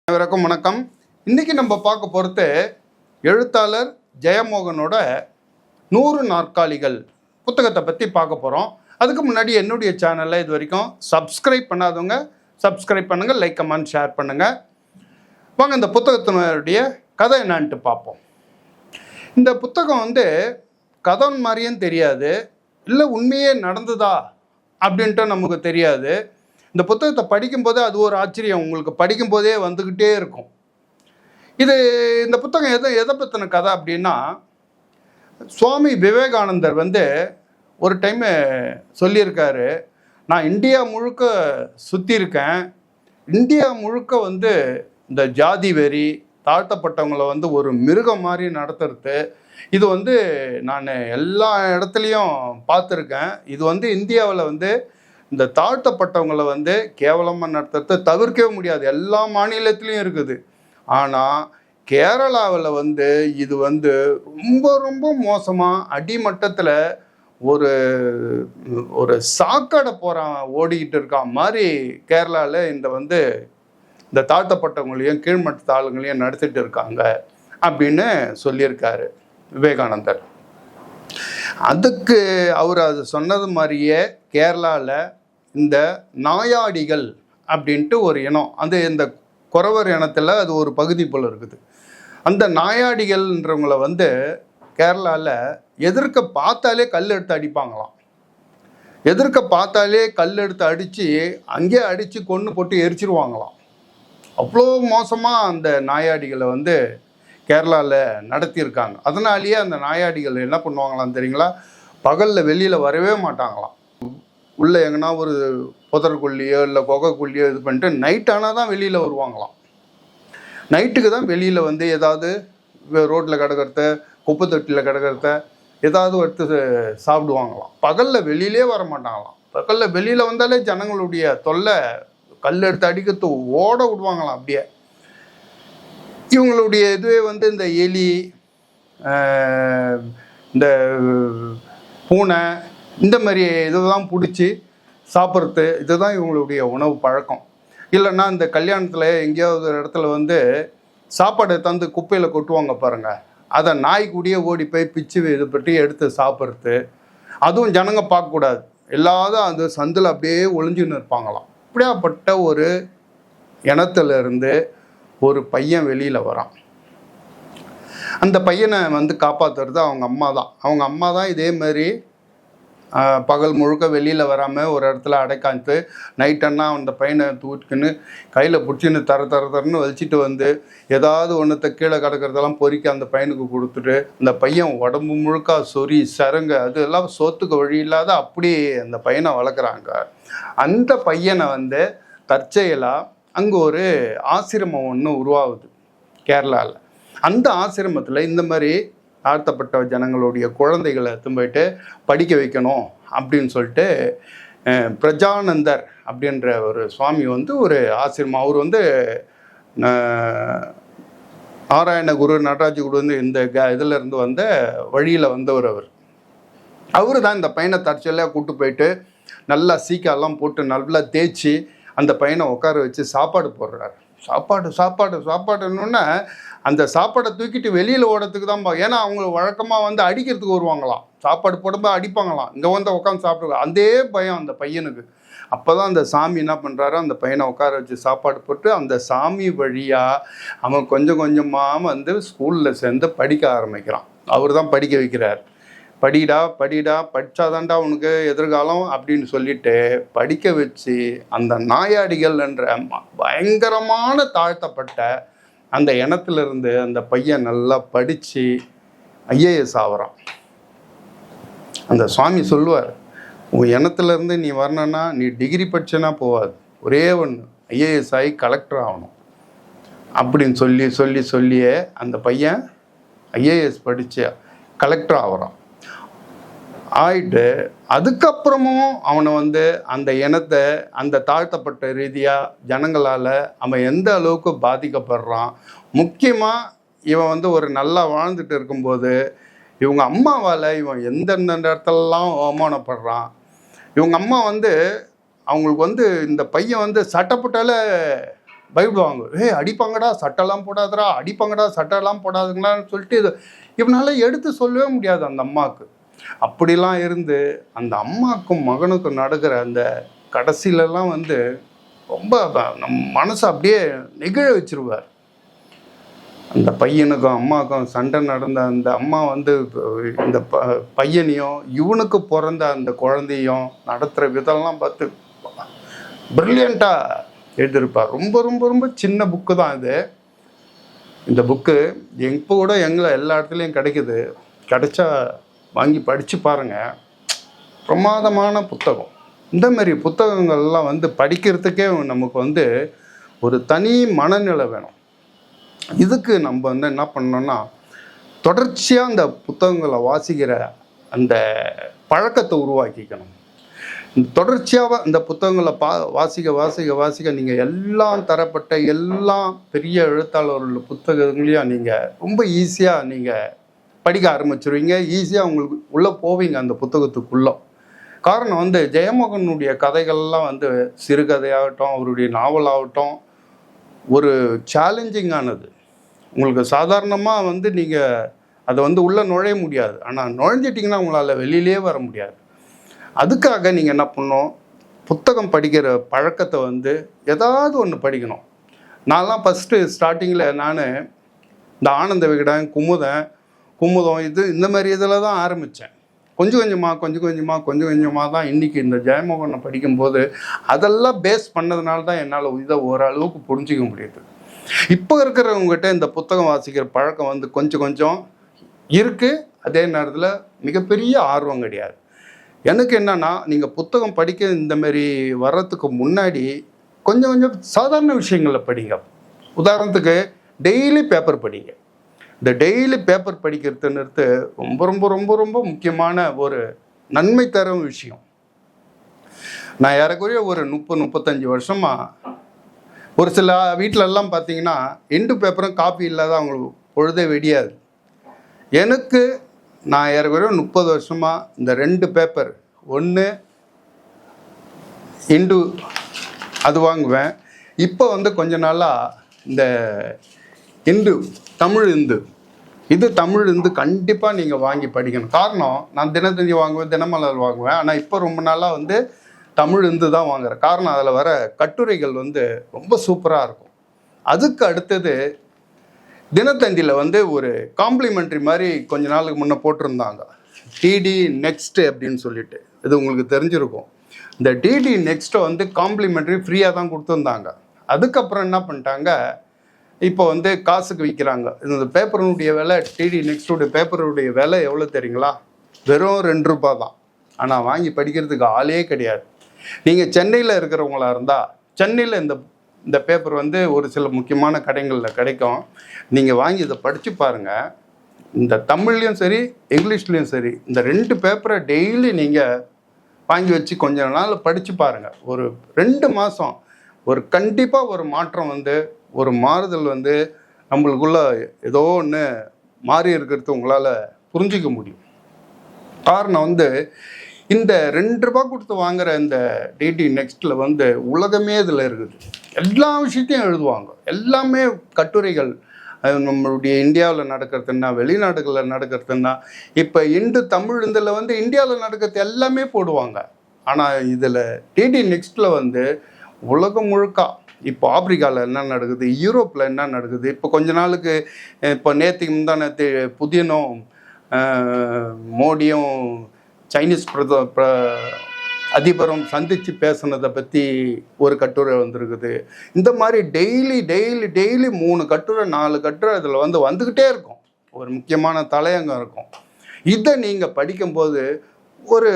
அனைவருக்கும் வணக்கம். இன்னைக்கு நம்ம பார்க்க போகிறது எழுத்தாளர் ஜெயமோகனோட 100 நாற்காலிகள் புத்தகத்தை பற்றி பார்க்க போகிறோம். அதுக்கு முன்னாடி என்னுடைய சேனலில் இது வரைக்கும் சப்ஸ்கிரைப் பண்ணாதவங்க சப்ஸ்கிரைப் பண்ணுங்கள், லைக் கமெண்ட் ஷேர் பண்ணுங்கள். வாங்க இந்த புத்தகத்தினுடைய கதை என்னான்ட்டு பார்ப்போம். இந்த புத்தகம் கதை மாதிரியும் தெரியாது, இல்லை உண்மையே நடந்ததா அப்படின்ட்டு நமக்கு தெரியாது. இந்த புத்தகத்தை படிக்கும்போதே அது ஒரு ஆச்சரியம் உங்களுக்கு படிக்கும்போதே வந்துக்கிட்டே இருக்கும். இந்த புத்தகம் எதை பற்றின கதை அப்படின்னா, சுவாமி விவேகானந்தர் ஒரு டைமு சொல்லியிருக்காரு, நான் இந்தியா முழுக்க சுற்றியிருக்கேன். இந்தியா முழுக்க இந்த ஜாதி வெறி, தாழ்த்தப்பட்டவங்களை ஒரு மிருகம் மாதிரி நடத்துறது, இது நான் எல்லா இடத்துலையும் பார்த்துருக்கேன். இது இந்தியாவில் இந்த தாழ்த்தப்பட்டவங்களை கேவலமாக நடத்துறதை தவிர்க்கவே முடியாது. எல்லா மாநிலத்திலையும் இருக்குது. ஆனால் கேரளாவில் இது ரொம்ப ரொம்ப மோசமாக அடிமட்டத்தில் ஒரு ஒரு சாக்கடை ஓடிக்கிட்டு இருக்கா மாதிரி கேரளாவில் இந்த தாழ்த்தப்பட்டவங்களையும் கீழ்மட்ட ஆளுங்களையும் நடத்திட்டு இருக்காங்க அப்படின்னு சொல்லியிருக்காரு விவேகானந்தர். அதுக்கு அவர் அது சொன்னது மாதிரியே கேரளாவில் இந்த நாயாடிகள் அப்படின்ட்டு ஒரு இனம், இந்த குறவர் இனத்தில் அது ஒரு பகுதி போல் இருக்குது. அந்த நாயாடிகள்ன்றவங்களை கேரளாவில் எதிர்க்க பார்த்தாலே கல் எடுத்து அடிப்பாங்களாம். எதிர்க்க பார்த்தாலே கல் எடுத்து அடித்து அங்கேயே அடித்து கொன்று போட்டு எரிச்சிருவாங்களாம். அவ்வளோ மோசமாக அந்த நாயாடிகளை கேரளாவில் நடத்தியிருக்காங்க. அதனாலேயே அந்த நாயாடிகள் என்ன பண்ணுவாங்களாம் தெரியுங்களா, பகலில் வெளியில் வரவே மாட்டாங்களாம். உள்ளே எங்கன்னா ஒரு புதற்குள்ளியோ இல்லை குகைக்குள்ளியோ இது பண்ணிட்டு நைட் ஆனால் தான் வெளியில் வருவாங்களாம். நைட்டுக்கு தான் வெளியில் ஏதாவது ரோட்டில் கிடக்கிறத, குப்பை தொட்டியில் கிடக்கிறத ஏதாவது எடுத்து சாப்பிடுவாங்களாம். பகலில் வெளியிலே வர மாட்டாங்களாம். பகலில் வெளியில் வந்தாலே ஜனங்களுடைய தொல்லை, கல் எடுத்து அடிக்கிறது ஓட விடுவாங்களாம். அப்படியே இவங்களுடைய இதுவே இந்த எலி, இந்த பூனை, இந்த மாதிரி இதெல்லாம் பிடிச்சி சாப்பிட்றது, இதுதான் இவங்களுடைய உணவு பழக்கம். இல்லைன்னா இந்த கல்யாணத்தில் எங்கேயாவது ஒரு இடத்துல சாப்பாடை தந்து குப்பையில் கொட்டுவாங்க பாருங்கள், அதை நாய்க்குடியே ஓடி போய் பிச்சு இது பற்றி எடுத்து சாப்பிட்றது, அதுவும் ஜனங்க பார்க்கக்கூடாது. எல்லாரும் அந்த சந்தில் அப்படியே ஒளிஞ்சுன்னு இருப்பாங்களாம். இப்படியாப்பட்ட ஒரு இனத்திலிருந்து ஒரு பையன் வெளியில் வரான். அந்த பையனை காப்பாற்றுறது அவங்க அம்மா தான் இதே மாதிரி பகல் முழுக்க வெளியில் வராமல் ஒரு இடத்துல அடைக்காந்து நைட்டன்னா அந்த பையனை தூக்கின்னு கையில் பிடிச்சின்னு தரன்னு வலிச்சிட்டு ஏதாவது ஒன்றத்தை கீழே கிடக்கிறதெல்லாம் பொறிக்க அந்த பையனுக்கு கொடுத்துட்டு, அந்த பையன் உடம்பு முழுக்க சொறி சருங்க அது எல்லாம் சொத்துக்கு வழி இல்லாத அப்படி அந்த பையனை வளர்க்குறாங்க. அந்த பையனை தற்செயலாக அங்கே ஒரு ஆசிரமம் ஒன்று உருவாகுது கேரளாவில். அந்த ஆசிரமத்தில் இந்த மாதிரி தாழ்த்தப்பட்ட ஜனங்களுடைய குழந்தைகளை போயிட்டு படிக்க வைக்கணும் அப்படின்னு சொல்லிட்டு பிரஜானந்தர் அப்படின்ற ஒரு சுவாமி ஒரு ஆசிரமம், அவர் நாராயணகுரு நடராஜ குரு இந்த இதிலேருந்து வந்த வழியில் வந்தவர். அவர் தான் இந்த பையனை தற்செயலாக கூப்பிட்டு போயிட்டு நல்லா சீக்காலாம் போட்டு நல்லா தேய்ச்சி அந்த பையனை உட்கார வச்சு சாப்பாடு போடுறாரு. சாப்பாடுன்னொன்னே அந்த சாப்பாடை தூக்கிட்டு வெளியில் ஓடுறதுக்கு தான் ஏன்னா அவங்க வழக்கமாக அடிக்கிறதுக்கு வருவாங்களாம். சாப்பாடு போடும்போது அடிப்பாங்களாம். இங்கே உட்காந்து சாப்பிடுவாங்க. அதே பயம் அந்த பையனுக்கு. அப்போ தான் அந்த சாமி என்ன பண்ணுறாரு, அந்த பையனை உட்கார வச்சு சாப்பாடு போட்டு அந்த சாமி வழியாக அவன் கொஞ்சம் கொஞ்சமாக ஸ்கூலில் சேர்ந்து படிக்க ஆரம்பிக்கிறான். அவர் தான் படிக்க வைக்கிறார். படிடா படித்தாதான்டா உனக்கு எதிர்காலம் அப்படின்னு சொல்லிட்டு படிக்க வச்சு அந்த நாயாடிகள் என்ற பயங்கரமான தாழ்த்தப்பட்ட அந்த இனத்திலிருந்து அந்த பையன் நல்லா படித்து ஐஏஎஸ் ஆகிறான். அந்த சுவாமி சொல்லுவார், உன் இனத்துலேருந்து நீ வரணுன்னா நீ டிகிரி படிச்சனா போகாது, ஒரே ஒன்று ஐஏஎஸ் ஆகி கலெக்டர் ஆகணும் அப்படின்னு சொல்லியே அந்த பையன் ஐஏஎஸ் படித்து கலெக்டர் ஆகிறான். ஆயிட்டு அதுக்கப்புறமும் அவனை அந்த இனத்தை அந்த தாழ்த்தப்பட்ட ரீதியாக ஜனங்களால் அவன் எந்த அளவுக்கு பாதிக்கப்படுறான். முக்கியமாக இவன் ஒரு நல்லா வாழ்ந்துட்டு இருக்கும்போது இவங்க அம்மாவால் இவன் எந்தெந்த இடத்துலலாம் அவமானப்படுறான். இவங்க அம்மா அவங்களுக்கு இந்த பையன் சட்டப்பட்டால பயப்படுவாங்க. அடிப்பாங்கடா, சட்டெல்லாம் போடாதடா, அடிப்பாங்கடா, சட்டெல்லாம் போடாதுங்களான்னு சொல்லிட்டு இவனால எடுத்து சொல்லவே முடியாது அந்த அம்மாவுக்கு. அப்படிலாம் இருந்து அந்த அம்மாவுக்கும் மகனுக்கும் நடக்கிற அந்த கடைசியிலலாம் வந்து ரொம்ப நம்ம மனசை அப்படியே நெகிழ வச்சிருவார். அந்த பையனுக்கும் அம்மாவுக்கும் சண்டை நடந்த அந்த அம்மா வந்து இந்த பையனையும் இவனுக்கு பிறந்த அந்த குழந்தையும் நடத்துகிற விதம்லாம் பார்த்து ப்ரில்லியண்ட்டாக எழுதியிருப்பார். ரொம்ப ரொம்ப ரொம்ப சின்ன புக்கு தான் இது. இந்த புக்கு இப்போ கூட எல்லா இடத்துலையும் கிடைக்குது. கிடைச்சா வாங்கி படித்து பாருங்கள். பிரமாதமான புத்தகம். இந்தமாரி புத்தகங்கள்லாம் வந்து படிக்கிறதுக்கே நமக்கு வந்து ஒரு தனி மனநிலை வேணும். இதுக்கு நம்ம வந்து என்ன பண்ணோன்னா, தொடர்ச்சியாக அந்த புத்தகங்களை வாசிக்கிற அந்த பழக்கத்தை உருவாக்கிக்கணும். தொடர்ச்சியாக அந்த புத்தகங்களை வாசிக்க வாசிக்க வாசிக்க நீங்கள் எல்லாம் தரப்பட்ட எல்லாம் பெரிய எழுத்தாளர்கள் புத்தகங்களையும் நீங்கள் ரொம்ப ஈஸியாக நீங்கள் படிக்க ஆரம்பிச்சிருவீங்க. ஈஸியாக உங்களுக்கு உள்ளே போவீங்க அந்த புத்தகத்துக்குள்ளே. காரணம் வந்து ஜெயமோகனுடைய கதைகள்லாம் வந்து சிறுகதையாகட்டும், அவருடைய நாவலாகட்டும், ஒரு சேலஞ்சிங்கானது. உங்களுக்கு சாதாரணமாக வந்து நீங்கள் அதை வந்து உள்ளே நுழைய முடியாது. ஆனால் நுழைஞ்சிட்டிங்கன்னா உங்களால் வெளியிலே வர முடியாது. அதுக்காக நீங்கள் என்ன பண்ணணும், புத்தகம் படிக்கிற பழக்கத்தை வந்து ஏதாவது ஒன்று படிக்கணும். நான்லாம் ஃபஸ்ட்டு ஸ்டார்டிங்கில் நான் இந்த ஆனந்த விகடன், குமுதம் இந்த மாதிரி இதில் தான் ஆரம்பித்தேன். கொஞ்சம் கொஞ்சமாக தான் இன்றைக்கி இந்த ஜெயமோகனை படிக்கும்போது அதெல்லாம் பேஸ் பண்ணதுனால தான் என்னால் இதை ஓரளவுக்கு புரிஞ்சிக்க முடியுது. இப்போ இருக்கிறவங்ககிட்ட இந்த புத்தகம் வாசிக்கிற பழக்கம் வந்து கொஞ்சம் இருக்குது. அதே நேரத்தில் மிகப்பெரிய ஆர்வம் கிடையாது. எனக்கு என்னென்னா, நீங்கள் புத்தகம் படிக்க இந்தமாரி வர்றதுக்கு முன்னாடி கொஞ்சம் சாதாரண விஷயங்களில் படிங்க. உதாரணத்துக்கு டெய்லி பேப்பர் படிங்க. இந்த டெய்லி பேப்பர் படிக்கிறதுன்றது ரொம்ப ரொம்ப ரொம்ப ரொம்ப முக்கியமான ஒரு நன்மை தரும் விஷயம். நான் ஏறக்குறைய ஒரு 30-35 வருஷமாக ஒரு சில வீட்டிலெல்லாம் பார்த்தீங்கன்னா எண்டு பேப்பரும் காப்பி இல்லாத அவங்களுக்கு பொழுதே வெடியாது. எனக்கு நான் ஏறக்குறைய 30 வருஷமாக இந்த 2 பேப்பர், ஒன்று இண்டு அது வாங்குவேன். இப்போ வந்து கொஞ்ச நாளாக இந்த இந்து, தமிழ் இந்து, இது தமிழ் இந்து கண்டிப்பாக நீங்கள் வாங்கி படிக்கணும். காரணம், நான் தினத்தந்தி வாங்குவேன், தினமலர் வாங்குவேன். ஆனால் இப்போ ரொம்ப நாளாக வந்து தமிழ் இந்து தான் வாங்குகிறேன். காரணம், அதில் வர கட்டுரைகள் வந்து ரொம்ப சூப்பராக இருக்கும். அதுக்கு அடுத்தது தினத்தந்தியில் வந்து ஒரு காம்ப்ளிமெண்ட்ரி மாதிரி கொஞ்ச நாளுக்கு முன்னே போட்டிருந்தாங்க, டிடி நெக்ஸ்ட் அப்படின்னு சொல்லிட்டு. இது உங்களுக்கு தெரிஞ்சிருக்கும். இந்த டிடி நெக்ஸ்ட்டை வந்து காம்ப்ளிமெண்ட்ரி ஃப்ரீயாக தான் கொடுத்துருந்தாங்க. அதுக்கப்புறம் என்ன பண்ணிட்டாங்க, இப்போ வந்து காசுக்கு விற்கிறாங்க. இந்த பேப்பருடைய விலை, டிடி நெக்ஸ்ட்டுடைய பேப்பருடைய விலை எவ்வளோ தெரியுங்களா? வெறும் 2 ரூபா தான். ஆனால் வாங்கி படிக்கிறதுக்கு ஆளே கிடையாது. நீங்கள் சென்னையில் இருக்கிறவங்களா இருந்தால், சென்னையில் இந்த பேப்பர் வந்து ஒரு சில முக்கியமான கடைகளில் கிடைக்கும். நீங்கள் வாங்கி இதை படித்து பாருங்கள். இந்த தமிழ்லேயும் சரி, இங்கிலீஷ்லேயும் சரி, இந்த 2 பேப்பரை டெய்லி நீங்கள் வாங்கி வச்சு கொஞ்ச நாள் படித்து பாருங்கள். ஒரு 2 மாதம் ஒரு கண்டிப்பாக ஒரு மாற்றம் வந்து, ஒரு மாறுதல் வந்து நம்மளுக்குள்ள ஏதோ ஒன்று மாறி இருக்கிறது உங்களால் புரிஞ்சிக்க முடியும். காரணம் வந்து இந்த 2 ரூபா கொடுத்து வாங்குகிற இந்த டிடி நெக்ஸ்ட்டில் வந்து உலகமே இதில் இருக்குது. எல்லா விஷயத்தையும் எழுதுவாங்க. எல்லாமே கட்டுரைகள். நம்மளுடைய இந்தியாவில் நடக்கிறதுன்னா, வெளிநாடுகளில் நடக்கிறதுன்னா, இப்போ இந்து தமிழ் இதில் வந்து இந்தியாவில் நடக்கிறது எல்லாமே போடுவாங்க. ஆனால் இதில் டிடி நெக்ஸ்ட்டில் வந்து உலகம் முழுக்க இப்போ ஆப்பிரிக்காவில் என்ன நடக்குது, யூரோப்பில் என்ன நடக்குது, இப்போ கொஞ்ச நாளுக்கு இப்போ நேற்று புதினும் மோடியும் சைனீஸ் அதிபரும் சந்தித்து பேசுனதை பற்றி ஒரு கட்டுரை வந்திருக்குது. இந்த மாதிரி டெய்லி 3 கட்டுரை 4 கட்டுரை இதில் வந்துக்கிட்டே இருக்கும். ஒரு முக்கியமான தலையங்கம் இருக்கும். இதை நீங்கள் படிக்கும்போது ஒரு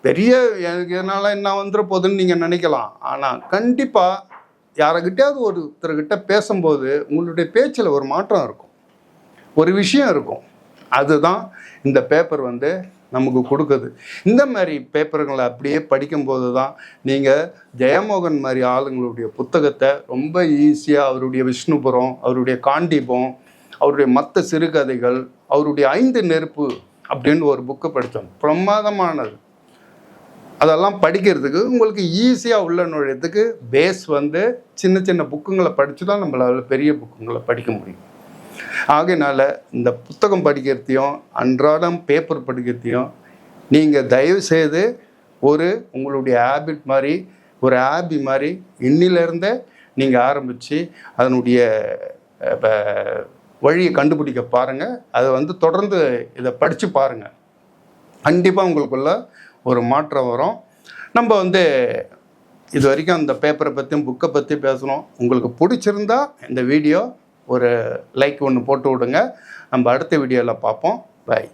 பெரிய என்னால் என்ன வந்துட போகுதுன்னு நீங்கள் நினைக்கலாம். ஆனால் கண்டிப்பாக யாரைக்கிட்டையாவது ஒருத்தர்கிட்ட பேசும்போது உங்களுடைய பேச்சில் ஒரு மாற்றம் இருக்கும், ஒரு விஷயம் இருக்கும். அதுதான் இந்த பேப்பர் வந்து நமக்கு கொடுக்குது. இந்த மாதிரி பேப்பர்களை அப்படியே படிக்கும்போது தான் நீங்கள் ஜெயமோகன் மாதிரி ஆளுங்களுடைய புத்தகத்தை ரொம்ப ஈஸியாக, அவருடைய விஷ்ணுபுரம், அவருடைய காண்டீபம், அவருடைய மற்ற சிறுகதைகள், அவருடைய 5 நெருப்பு அப்படின்னு ஒரு புக்கு படித்தோம். பிரமாதமானது. அதெல்லாம் படிக்கிறதுக்கு உங்களுக்கு ஈஸியாக உள்ள நுழையத்துக்கு பேஸ் வந்து சின்ன சின்ன புக்குங்களை படித்து தான் நம்மளால் பெரிய புக்குங்களை படிக்க முடியும். ஆகையினால இந்த புத்தகம் படிக்கிறதையும் அன்றாடம் பேப்பர் படிக்கிறதையும் நீங்கள் தயவுசெய்து உங்களுடைய ஹேபிட் மாதிரி ஒரு ஹாபி மாதிரி இன்னிலேருந்தே நீங்கள் ஆரம்பித்து அதனுடைய வழியை கண்டுபிடிக்க பாருங்கள். அதை வந்து தொடர்ந்து இதை படித்து பாருங்கள். கண்டிப்பாக உங்களுக்குள்ள ஒரு மாற்றம் வரும். நம்ம வந்து இது வரைக்கும் அந்த பேப்பரை பற்றியும் புக்கை பற்றி பேசணும். உங்களுக்கு பிடிச்சிருந்தா இந்த வீடியோ ஒரு லைக் ஒன்று போட்டு விடுங்க. நம்ம அடுத்த வீடியோவில் பார்ப்போம். பை.